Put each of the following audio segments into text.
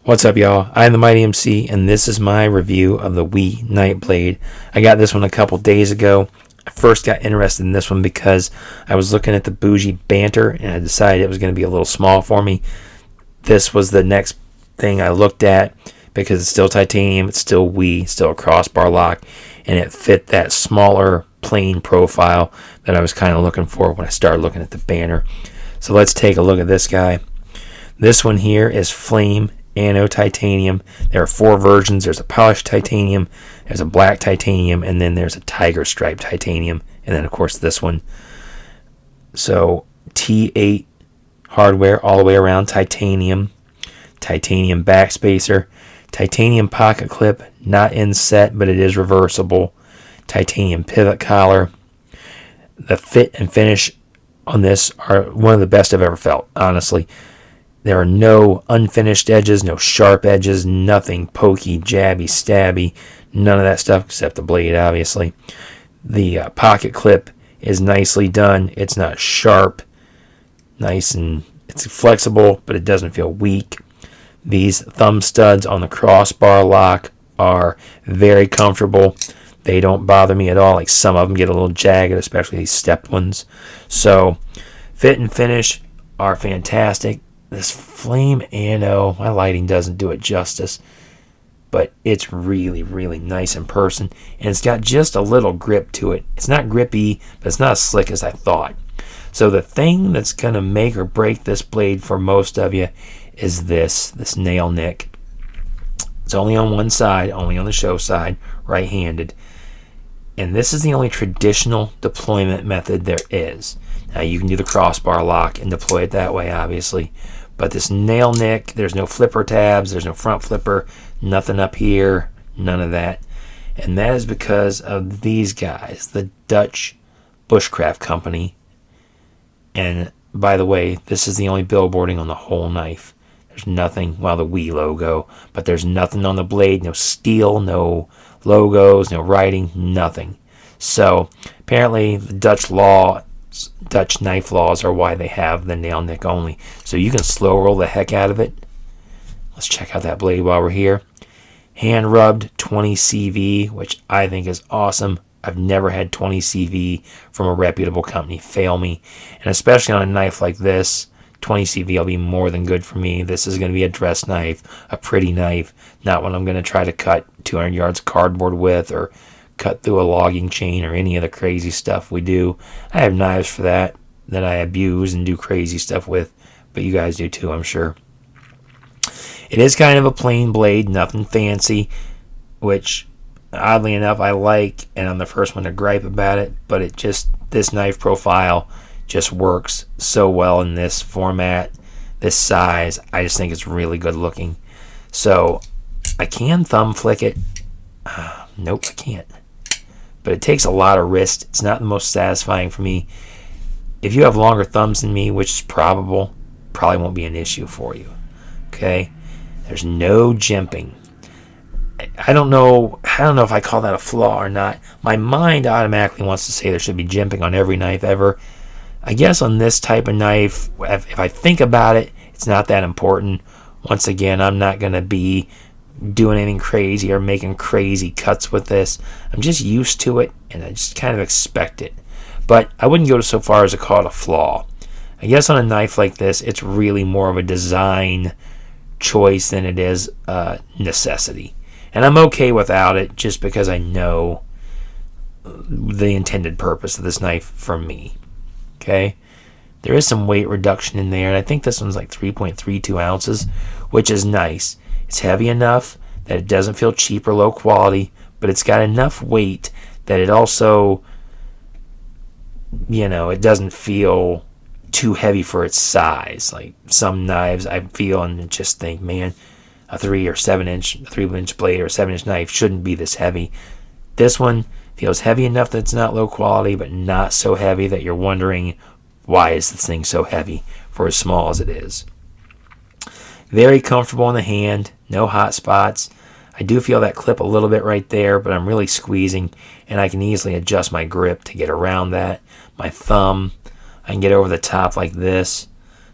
What's up, y'all? I'm the Mighty MC, and this is my review of the WE Nightblade. I got this one a couple days ago. I first got interested in this one because I was looking at the bougie banter, and I decided it was going to be a little small for me. This was the next thing I looked at because it's still titanium, it's still WE, still a crossbar lock, and it fit that smaller, plain profile that I was kind of looking for when I started looking at the banner. So let's take a look at this guy. This one here is Flame Anno Titanium. There are 4 versions. There's a polished titanium, there's a black titanium, and then there's a tiger stripe titanium, and then of course this one. So T8 hardware all the way around, titanium backspacer, titanium pocket clip, not inset but it is reversible, titanium pivot collar. The fit and finish on this are one of the best I've ever felt, honestly. There are no unfinished edges, no sharp edges, nothing pokey, jabby, stabby, none of that stuff except the blade, obviously. The pocket clip is nicely done. It's not sharp, nice, and it's flexible, but it doesn't feel weak. These thumb studs on the crossbar lock are very comfortable. They don't bother me at all. Like some of them get a little jagged, especially these stepped ones. So fit and finish are fantastic. This Flame Anno, my lighting doesn't do it justice, but it's really, really nice in person, and it's got just a little grip to it. It's not grippy, but it's not as slick as I thought. So the thing that's going to make or break this blade for most of you is this nail nick. It's only on one side, only on the show side, right-handed. And this is the only traditional deployment method there is. Now you can do the crossbar lock and deploy it that way, obviously. But this nail nick, there's no flipper tabs, there's no front flipper, nothing up here, none of that. And that is because of these guys, the Dutch Bushcraft Company. And by the way, this is the only billboarding on the whole knife. There's nothing, well, the WE logo, but there's nothing on the blade, no steel, no logos, no writing, nothing. So apparently the Dutch knife laws are why they have the nail nick only. So you can slow roll the heck out of it. Let's check out that blade while we're here. Hand rubbed 20 CV, which I think is awesome. I've never had 20 CV from a reputable company fail me. And especially on a knife like this, 20 CV will be more than good for me. This is going to be a dress knife, a pretty knife, not one I'm going to try to cut 200 yards of cardboard with or cut through a logging chain or any of the crazy stuff we do. I have knives for that I abuse and do crazy stuff with, but you guys do too, I'm sure. It is kind of a plain blade, nothing fancy, which oddly enough I like, and I'm the first one to gripe about it, but this knife profile just works so well in this format, this size. I just think it's really good looking. So I can thumb flick it. Nope, I can't. But it takes a lot of wrist. It's not the most satisfying for me. If you have longer thumbs than me, which is probably won't be an issue for you. Okay? There's no jimping. I don't know if I call that a flaw or not. My mind automatically wants to say there should be jimping on every knife ever. I guess on this type of knife, if I think about it, it's not that important. Once again, I'm not going to be doing anything crazy or making crazy cuts with this. I'm just used to it, and I just kind of expect it. But I wouldn't go so far as to call it a flaw. I guess on a knife like this, it's really more of a design choice than it is a necessity. And I'm okay without it just because I know the intended purpose of this knife for me. Okay? There is some weight reduction in there, and I think this one's like 3.32 ounces, which is nice. It's heavy enough that it doesn't feel cheap or low quality, but it's got enough weight that it also, it doesn't feel too heavy for its size. Like some knives I feel and just think, man, a 3-inch blade or a 7-inch knife shouldn't be this heavy. This one feels heavy enough that it's not low quality, but not so heavy that you're wondering, why is this thing so heavy for as small as it is? Very comfortable in the hand, no hot spots. I do feel that clip a little bit right there, but I'm really squeezing, and I can easily adjust my grip to get around that. My thumb, I can get over the top like this.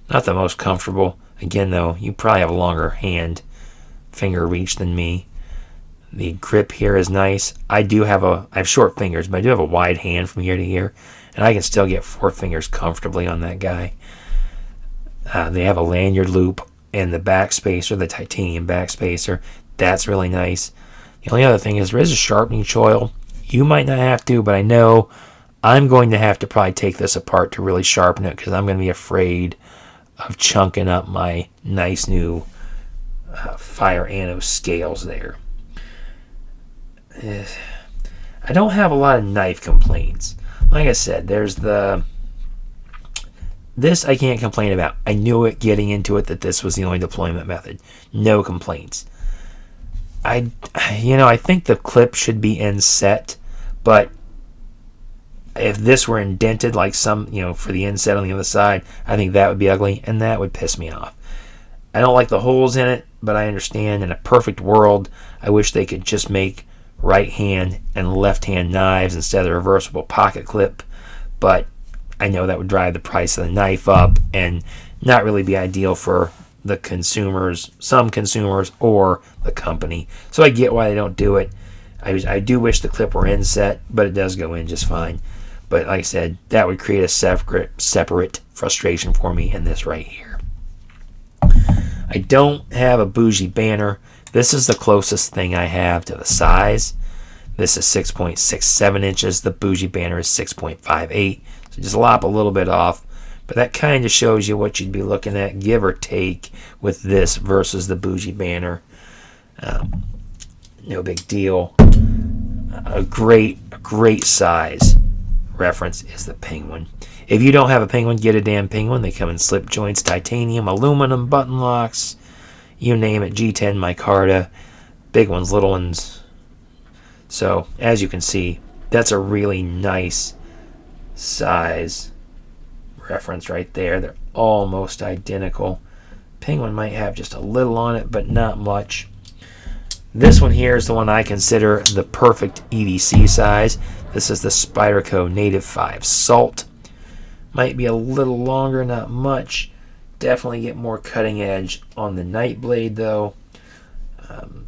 Not the most comfortable. Again, though, you probably have a longer hand finger reach than me. The grip here is nice. I have short fingers, but I do have a wide hand from here to here, and I can still get 4 fingers comfortably on that guy. They have a lanyard loop and the backspacer, the titanium backspacer. That's really nice. The only other thing is there is a sharpening choil. You might not have to, but I know I'm going to have to probably take this apart to really sharpen it, because I'm going to be afraid of chunking up my nice new fire anno scales there. I don't have a lot of knife complaints. Like I said, there's this I can't complain about. I knew it getting into it that this was the only deployment method. No complaints. I think the clip should be inset, but if this were indented like some, for the inset on the other side, I think that would be ugly, and that would piss me off. I don't like the holes in it, but I understand in a perfect world, I wish they could just make right hand and left hand knives instead of the reversible pocket clip, but I know that would drive the price of the knife up and not really be ideal for the consumers, some consumers, or the company. So I get why they don't do it. I do wish the clip were inset, but it does go in just fine. But like I said, that would create a separate frustration for me in this right here. I don't have a bougie banner. This is the closest thing I have to the size. This is 6.67 inches. The bougie banner is 6.58. So just lop a little bit off. But that kind of shows you what you'd be looking at, give or take, with this versus the bougie banner. No big deal. A great size reference is the Penguin. If you don't have a Penguin, get a damn Penguin. They come in slip joints, titanium, aluminum, button locks, you name it, G10, micarta, big ones, little ones. So, as you can see, that's a really nice size reference right there. They're almost identical. Penguin might have just a little on it, but not much. This one here is the one I consider the perfect EDC size. This is the Spyderco Native 5 Salt. Might be a little longer, not much. Definitely get more cutting edge on the Nightblade though.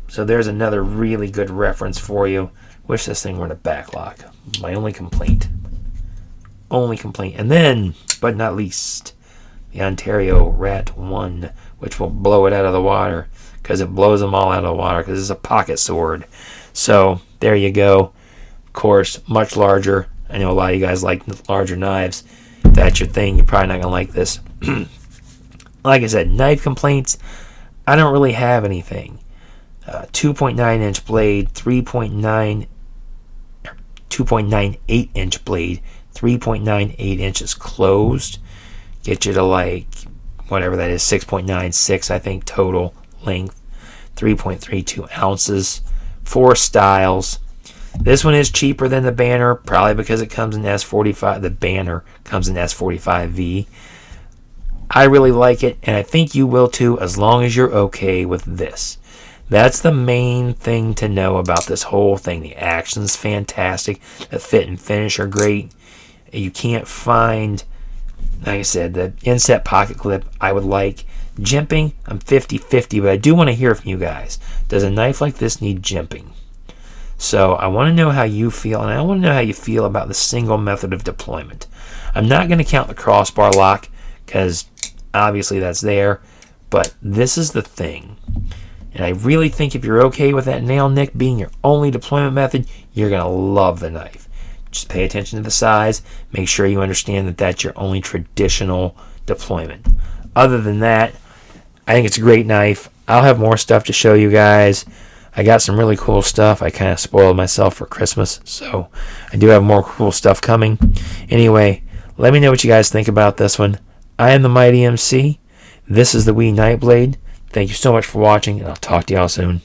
So there's another really good reference for you. Wish this thing were in a backlock. My only complaint. And then, but not least, the Ontario Rat 1, which will blow it out of the water, because it blows them all out of the water, because it's a pocket sword. So there you go. Of course, much larger. I know a lot of you guys like larger knives. If that's your thing, you're probably not going to like this. Like I said, knife complaints, I don't really have anything. 2.9 inch blade, 2.98 inch blade, 3.98 inches closed. Get you to like, whatever that is, 6.96 I think total length. 3.32 ounces. 4 styles. This one is cheaper than the banner, probably because it comes in S45. The banner comes in S45V. I really like it, and I think you will too, as long as you're okay with this. That's the main thing to know about this whole thing. The action's fantastic. The fit and finish are great. You can't find, like I said, the inset pocket clip I would like. Jimping, I'm 50-50, but I do want to hear from you guys. Does a knife like this need jimping? So I want to know how you feel, and I want to know how you feel about the single method of deployment. I'm not going to count the crossbar lock, because obviously that's there, but this is the thing. And I really think if you're okay with that nail nick being your only deployment method, you're going to love the knife. Just pay attention to the size. Make sure you understand that that's your only traditional deployment. Other than that, I think it's a great knife. I'll have more stuff to show you guys. I got some really cool stuff. I kind of spoiled myself for Christmas, so I do have more cool stuff coming. Anyway, let me know what you guys think about this one. I am the Mighty MC. This is the WE Nightblade. Thank you so much for watching, and I'll talk to y'all soon.